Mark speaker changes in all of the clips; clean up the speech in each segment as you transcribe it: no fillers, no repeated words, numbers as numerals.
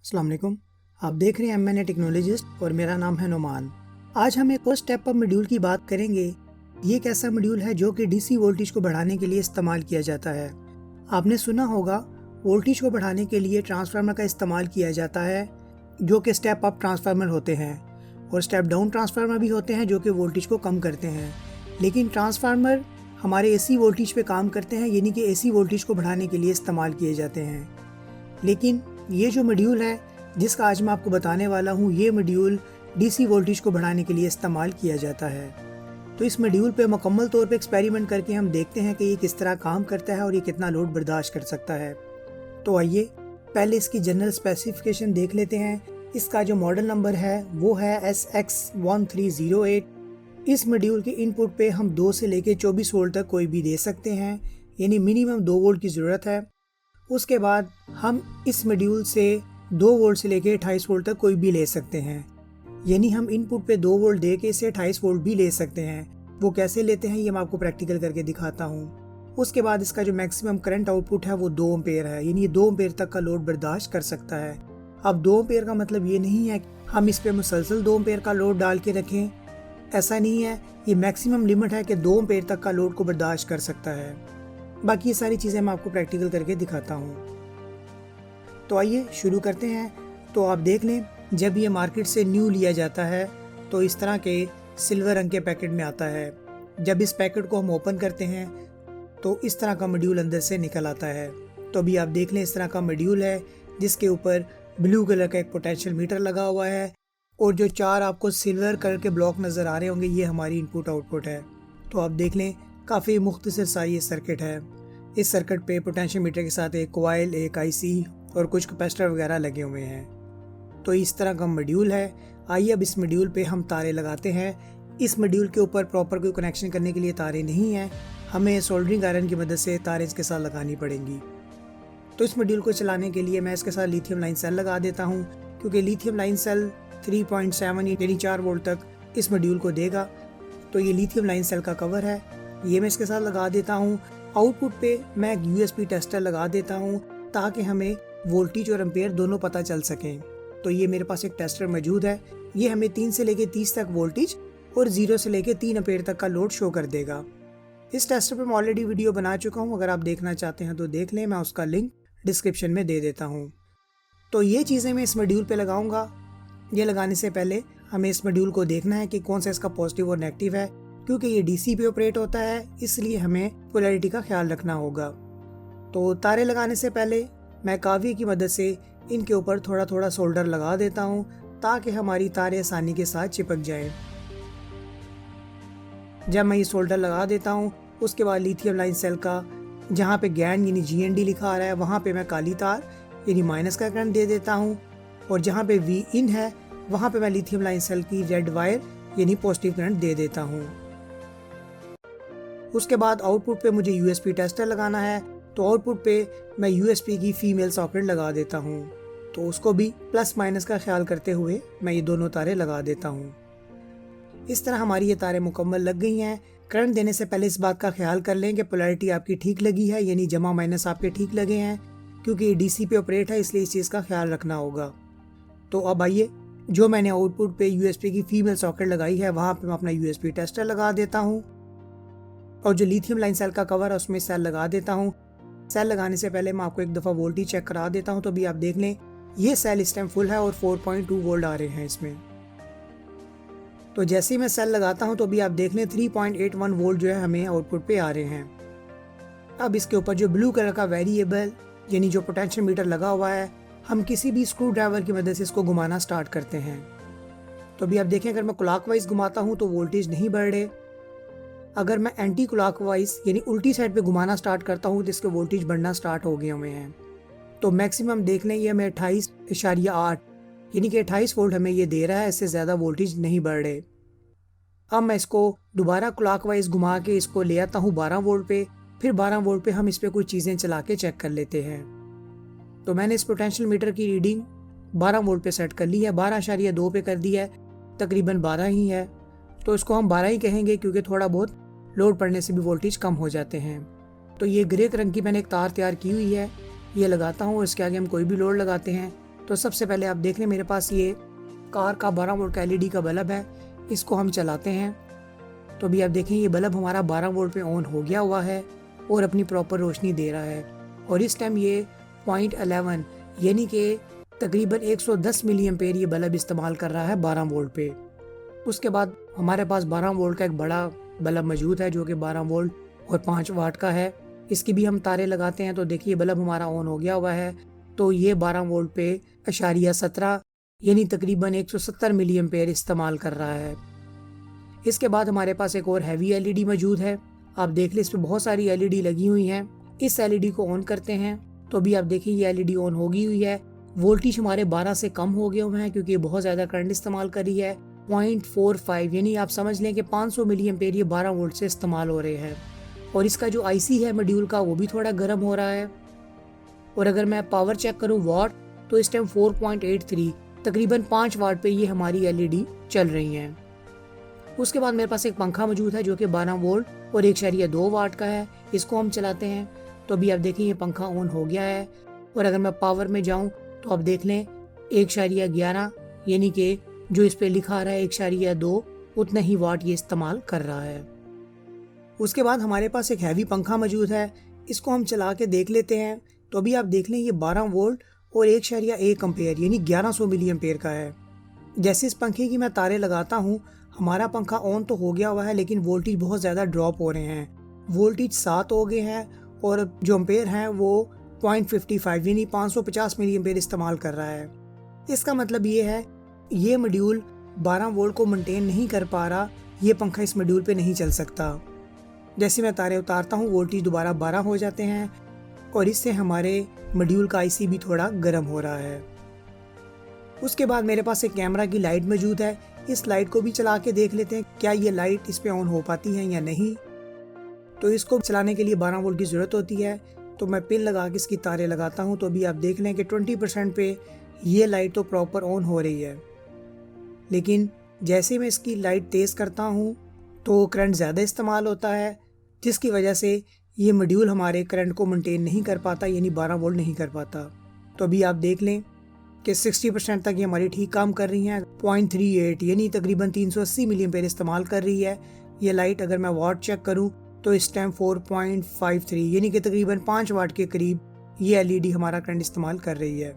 Speaker 1: अस्सलाम वालेकुम। आप देख रहे हैं एमएनए टेक्नोलॉजिस्ट और मेरा नाम है नुमान। आज हम एक और स्टेप अप मॉड्यूल की बात करेंगे। ये एक ऐसा मॉड्यूल है जो कि डीसी वोल्टेज को बढ़ाने के लिए इस्तेमाल किया जाता है। आपने सुना होगा वोल्टेज को बढ़ाने के लिए ट्रांसफार्मर का इस्तेमाल किया जाता है जो कि स्टेप अप ट्रांसफार्मर होते हैं और स्टेप डाउन ट्रांसफार्मर भी होते हैं जो कि वोल्टेज को कम करते हैं। लेकिन ट्रांसफार्मर हमारे एसी वोल्टेज पे काम करते हैं, यानी कि एसी वोल्टेज को बढ़ाने के लिए इस्तेमाल किए जाते हैं। लेकिन ये जो मॉड्यूल है जिसका आज मैं आपको बताने वाला हूँ, ये मॉड्यूल डीसी वोल्टेज को बढ़ाने के लिए इस्तेमाल किया जाता है। तो इस मॉड्यूल पे मुकम्मल तौर पे एक्सपेरिमेंट करके हम देखते हैं कि ये किस तरह काम करता है और ये कितना लोड बर्दाश्त कर सकता है। तो आइए पहले इसकी जनरल स्पेसिफिकेशन देख लेते हैं। इसका जो मॉडल नंबर है वो है SX1308। इस मॉड्यूल के इनपुट पे हम 2 से लेकर 24 वोल्ट तक कोई भी दे सकते हैं, यानी मिनिमम 2 वोल्ट की ज़रूरत है। उसके बाद हम इस मॉड्यूल से 2 वोल्ट से लेकर 28 वोल्ट तक कोई भी ले सकते हैं, यानी हम इनपुट पे 2 वोल्ट दे के इसे 28 वोल्ट भी ले सकते हैं। वो कैसे लेते हैं ये मैं आपको प्रैक्टिकल करके दिखाता हूँ। उसके बाद इसका जो मैक्सिमम करंट आउटपुट है वो 2 एम्पेयर है, यानी ये 2 एम्पेयर तक का लोड बर्दाश्त कर सकता है। अब 2 एम्पेयर का मतलब ये नहीं है हम इस पे मुसलसल 2 एम्पेयर का लोड डाल के रखें, ऐसा नहीं है। ये मैक्सिमम लिमिट है कि 2 एम्पेयर तक का लोड को बर्दाश्त कर सकता है। बाकी ये सारी चीज़ें मैं आपको प्रैक्टिकल करके दिखाता हूँ। तो आइए शुरू करते हैं। तो आप देख लें, जब ये मार्केट से न्यू लिया जाता है तो इस तरह के सिल्वर रंग के पैकेट में आता है। जब इस पैकेट को हम ओपन करते हैं तो इस तरह का मॉड्यूल अंदर से निकल आता है। तो अभी आप देख लें, इस तरह का मॉड्यूल है जिसके ऊपर ब्लू कलर का एक पोटेंशियल मीटर लगा हुआ है और जो 4 आपको सिल्वर कलर के ब्लॉक नज़र आ रहे होंगे ये हमारी इनपुट आउटपुट है। तो आप देख लें, काफ़ी मुख्तसर सा ये सर्किट है। इस सर्किट पे पोटेंशियल मीटर के साथ एक कॉइल, एक आईसी और कुछ कैपेसिटर वगैरह लगे हुए हैं। तो इस तरह का मॉड्यूल है। आइए अब इस मॉड्यूल पे हम तारे लगाते हैं। इस मॉड्यूल के ऊपर प्रॉपर कोई कनेक्शन करने के लिए तारे नहीं हैं, हमें सोल्डरिंग आयरन की मदद से तारे इसके साथ लगानी पड़ेंगी। तो इस मॉड्यूल को चलाने के लिए मैं इसके साथ लिथियम लाइन सेल लगा देता हूँ, क्योंकि लिथियम लाइन सेल 3.7 यानी 4 वोल्ट तक इस मॉड्यूल को देगा। तो ये लिथियम लाइन सेल का कवर है, ये मैं इसके साथ लगा देता हूँ। आउटपुट पे मैं एक USB टेस्टर लगा देता हूँ ताकि हमें वोल्टेज और एम्पेयर दोनों पता चल सकें। तो ये मेरे पास एक टेस्टर मौजूद है, ये हमें 3 से लेकर 30 तक वोल्टेज और 0 से लेकर 3 एम्पेयर तक का लोड शो कर देगा। इस टेस्टर पे मैं ऑलरेडी वीडियो बना चुका हूँ, अगर आप देखना चाहते हैं तो देख लें, मैं उसका लिंक डिस्क्रिप्शन में दे देता हूँ। तो ये चीज़ें मैं इस मॉड्यूल पे लगाऊंगा। ये लगाने से पहले हमें इस मॉड्यूल को देखना है कि कौन सा इसका पॉजिटिव और नेगेटिव है, क्योंकि ये DC पे ऑपरेट होता है, इसलिए हमें पोलैरिटी का ख्याल रखना होगा। तो तारे लगाने से पहले मैं कावी की मदद से इनके ऊपर थोड़ा थोड़ा सोल्डर लगा देता हूँ ताकि हमारी तारे आसानी के साथ चिपक जाएं। जब मैं ये सोल्डर लगा देता हूँ उसके बाद लिथियम लाइन सेल का जहाँ पे गैंड यानी GND लिखा आ रहा है वहाँ पे मैं काली तार यानी माइनस का करंट दे देता हूँ, और जहाँ पे V इन है वहाँ पे मैं लिथियम लाइन सेल की रेड वायर यानी पॉजिटिव करंट दे देता हूँ। उसके बाद आउटपुट पे मुझे USB टेस्टर लगाना है, तो आउटपुट पे मैं USB की फीमेल सॉकेट लगा देता हूँ। तो उसको भी प्लस माइनस का ख्याल करते हुए मैं ये दोनों तारे लगा देता हूँ। इस तरह हमारी ये तारे मुकम्मल लग गई हैं। करंट देने से पहले इस बात का ख्याल कर लें कि पोलैरिटी आपकी ठीक लगी है, यानी जमा माइनस आपके ठीक लगे हैं, क्योंकि ये DC पे ऑपरेट है इसलिए इस चीज़ का ख्याल रखना होगा। तो अब आइए, जो मैंने आउटपुट पे USB की फीमेल सॉकेट लगाई है वहाँ पे मैं अपना USB टेस्टर लगा देता हूँ, और जो लिथियम लाइन सेल का कवर है उसमें सेल लगा देता हूँ। सेल लगाने से पहले मैं आपको एक दफ़ा वोल्टेज चेक करा देता हूँ। तो अभी आप देख लें, ये सेल इस टाइम फुल है और 4.2 वोल्ट आ रहे हैं इसमें। तो जैसे ही मैं सेल लगाता हूँ तो अभी आप देख लें 3.81 वोल्ट जो है हमें आउटपुट पे आ रहे हैं। अब इसके ऊपर जो ब्लू कलर का वेरिएबल यानी जो पोटेंशियल मीटर लगा हुआ है, हम किसी भी स्क्रू ड्राइवर की मदद से इसको घुमाना स्टार्ट करते हैं। तो अभी आप देखें, अगर मैं क्लॉकवाइज घुमाता हूँ तो वोल्टेज नहीं बढ़ रहे। अगर मैं एंटी क्लॉकवाइज यानी उल्टी साइड पे घुमाना स्टार्ट करता हूँ तो इसके वोल्टेज बढ़ना स्टार्ट हो गए हुए हैं। तो मैक्सिमम देख लें, ये हमें 28.8 यानी कि 28 वोल्ट हमें ये दे रहा है, इससे ज़्यादा वोल्टेज नहीं बढ़ रहे। अब मैं इसको दोबारा क्लॉकवाइज घुमा के इसको ले आता हूँ 12 वोल्ट पे। फिर 12 वोल्ट पे हम इस पर कुछ चीज़ें चला के चेक कर लेते हैं। तो मैंने इस पोटेंशियल मीटर की रीडिंग 12 वोल्ट पे सेट कर ली है, 12.2 पे कर दी है, तकरीबन 12 ही है। तो इसको हम 12 ही कहेंगे क्योंकि थोड़ा बहुत लोड पड़ने से भी वोल्टेज कम हो जाते हैं। तो ये ग्रे रंग की मैंने एक तार तैयार की हुई है, ये लगाता हूँ। इसके आगे हम कोई भी लोड लगाते हैं तो सबसे पहले आप देख लें मेरे पास ये कार का 12 वोल्ट का LED का बल्ब है, इसको हम चलाते हैं। तो अभी आप देखें ये बल्ब हमारा 12 वोल्ट पे ऑन हो गया हुआ है और अपनी प्रॉपर रोशनी दे रहा है और इस टाइम ये 0.11 यानी कि तकरीबन 110 मिली एम्पेयर ये बल्ब इस्तेमाल कर रहा है 12 वोल्ट पे। उसके बाद हमारे पास 12 वोल्ट का एक बड़ा बल्ब मौजूद है जो कि 12 वोल्ट और 5 वाट का है। इसकी भी हम तारे लगाते हैं तो देखिए बल्ब हमारा ऑन हो गया हुआ है। तो ये 12 वोल्ट पे *17 यानी तकरीबन 170 मिली एम्पेयर इस्तेमाल कर रहा है। इसके बाद हमारे पास एक और हैवी LED मौजूद है। आप देख लें इस पर बहुत सारी LED लगी हुई हैं। इस LED को ऑन करते हैं तो अभी आप देखिए ये LED ऑन होगी हुई है। वोल्टेज हमारे 12 से कम हो गए हुए हैं क्योंकि ये बहुत ज़्यादा करंट इस्तेमाल कर रही है। 0.45 यानी आप समझ लें कि 500 मिली एम्पेयर ये 12 वोल्ट से इस्तेमाल हो रहे हैं। और इसका जो IC है मॉड्यूल का वो भी थोड़ा गर्म हो रहा है। और अगर मैं पावर चेक करूं वाट तो इस टाइम 4.83 तकरीबन 5 वाट पे ये हमारी LED चल रही हैं। उसके बाद मेरे पास एक पंखा मौजूद है जो कि 12 वोल्ट और 1.2 वाट का है। इसको हम चलाते हैं तो अभी आप देखें ये पंखा ऑन हो गया है। और अगर मैं पावर में जाऊं तो आप देख लें 1.11 यानी कि जो इस पे लिखा आ रहा है 1.2 उतना ही वाट ये इस्तेमाल कर रहा है। उसके बाद हमारे पास एक हैवी पंखा मौजूद है, इसको हम चला के देख लेते हैं तो अभी आप देख लें ये 12 वोल्ट और 1.1 एम्पेयर यानी 1100 मिली एम्पेयर का है। जैसे इस पंखे की मैं तारे लगाता हूँ हमारा पंखा ऑन तो हो गया हुआ है लेकिन वोल्टेज बहुत ज़्यादा ड्रॉप हो रहे हैं। वोल्टेज 7 हो गए हैं और जो एम्पेयर हैं वो 0.55 यानी 550 मिली एम्पेयर इस्तेमाल कर रहा है। इसका मतलब ये है ये मॉड्यूल 12 वोल्ट को मेंटेन नहीं कर पा रहा, ये पंखा इस मॉड्यूल पे नहीं चल सकता। जैसे मैं तारे उतारता हूँ वोल्टेज दोबारा 12 हो जाते हैं और इससे हमारे मॉड्यूल का IC भी थोड़ा गर्म हो रहा है। उसके बाद मेरे पास एक कैमरा की लाइट मौजूद है, इस लाइट को भी चला के देख लेते हैं क्या ये लाइट इस पे ऑन हो पाती है या नहीं। तो इसको चलाने के लिए 12 वोल्ट की ज़रूरत होती है। तो मैं पिन लगा के इसकी तारे लगाता हूँ तो अभी आप देख लें कि 20% पे ये लाइट तो प्रॉपर ऑन हो रही है। लेकिन जैसे मैं इसकी लाइट तेज़ करता हूँ तो करंट ज़्यादा इस्तेमाल होता है जिसकी वजह से ये मॉड्यूल हमारे करंट को मेंटेन नहीं कर पाता यानी 12 वोल्ट नहीं कर पाता। तो अभी आप देख लें कि 60% तक ये हमारी ठीक काम कर रही हैं। 0.38 यानी तकरीबन 380 मिली एम्पेयर इस्तेमाल कर रही है ये लाइट। अगर मैं वाट चेक करूं तो इस टाइम 4.53 यानी कि तकरीबन 5 वाट के करीब ये LED हमारा करंट इस्तेमाल कर रही है।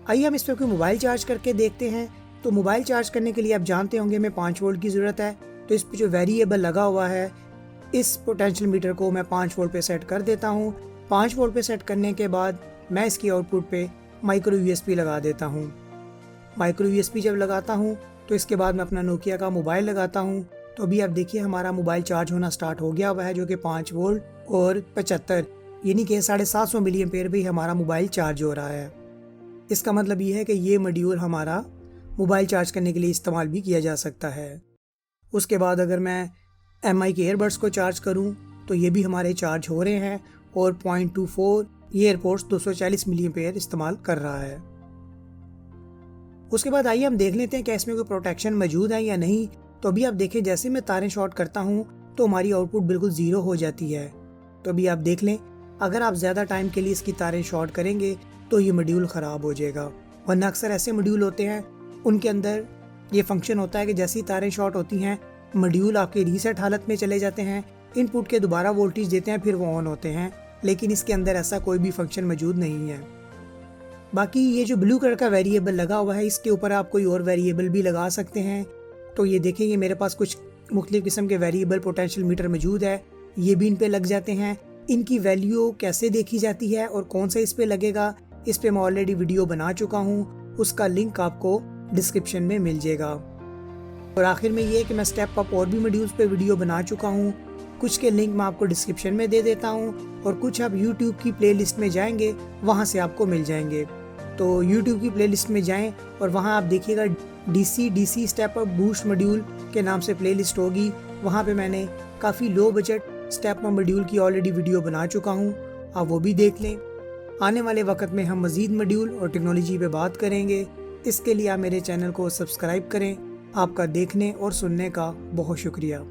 Speaker 1: आइए हम इस पर कोई मोबाइल चार्ज करके देखते हैं। तो मोबाइल चार्ज करने के लिए आप जानते होंगे हमें 5 वोल्ट की ज़रूरत है। तो इस पर जो वेरिएबल लगा हुआ है इस पोटेंशियल मीटर को मैं 5 वोल्ट पे सेट कर देता हूँ। 5 वोल्ट पे सेट करने के बाद मैं इसकी आउटपुट पे माइक्रो USB लगा देता हूँ। माइक्रो USB जब लगाता हूँ तो इसके बाद मैं अपना नोकिया का मोबाइल लगाता हूँ। तो अभी आप देखिए हमारा मोबाइल चार्ज होना स्टार्ट हो गया हुआ है जो कि 5 वोल्ट और 75 यानी कि 750 मिली एम्पेयर भी हमारा मोबाइल चार्ज हो रहा है। इसका मतलब ये है कि ये मॉड्यूल हमारा मोबाइल चार्ज करने के लिए इस्तेमाल भी किया जा सकता है। उसके बाद अगर मैं MI के एयरबड्स को चार्ज करूं तो ये भी हमारे चार्ज हो रहे हैं और 0.24 ये एयरपोर्ट्स 240 मिली एम्पेयर इस्तेमाल कर रहा है। उसके बाद आइए हम देख लेते हैं कि इसमें कोई प्रोटेक्शन मौजूद है या नहीं। तो अभी आप देखें जैसे मैं तारें शॉर्ट करता हूं तो हमारी आउटपुट बिल्कुल ज़ीरो हो जाती है। तो अभी आप देख लें अगर आप ज़्यादा टाइम के लिए इसकी तारें शॉर्ट करेंगे तो ये मॉड्यूल ख़राब हो जाएगा। वरना अक्सर ऐसे मॉड्यूल होते हैं उनके अंदर ये फंक्शन होता है कि जैसी तारें शॉर्ट होती हैं मॉड्यूल आपके रीसेट हालत में चले जाते हैं, इनपुट के दोबारा वोल्टेज देते हैं फिर वो ऑन होते हैं। लेकिन इसके अंदर ऐसा कोई भी फंक्शन मौजूद नहीं है। बाकी ये जो ब्लू कलर का वेरिएबल लगा हुआ है इसके ऊपर आप कोई और वेरिएबल भी लगा सकते हैं। तो ये देखेंगे मेरे पास कुछ मुख्तलिफ किस्म के वेरिएबल पोटेंशियल मीटर मौजूद है, ये भी इन पे लग जाते हैं। इनकी वैल्यू कैसे देखी जाती है और कौन सा इस पे लगेगा इस पे मैं ऑलरेडी वीडियो बना चुका हूँ, उसका लिंक आपको डिस्क्रिप्शन में मिल जाएगा। और आखिर में ये कि मैं स्टेप अप और भी मॉड्यूल्स पे वीडियो बना चुका हूँ, कुछ के लिंक मैं आपको डिस्क्रिप्शन में दे देता हूँ और कुछ आप यूट्यूब की प्लेलिस्ट में जाएंगे वहाँ से आपको मिल जाएंगे। तो यूट्यूब की प्लेलिस्ट में जाएं और वहाँ आप देखिएगा DC step up boost module के नाम से प्लेलिस्ट होगी। वहाँ पे मैंने काफ़ी low budget step up module की ऑलरेडी वीडियो बना चुका हूँ, आप वो भी देख लें। आने वाले वक्त में हम मज़ीद मॉड्यूल और टेक्नोलॉजी पे बात करेंगे। इसके लिए आप मेरे चैनल को सब्सक्राइब करें। आपका देखने और सुनने का बहुत शुक्रिया।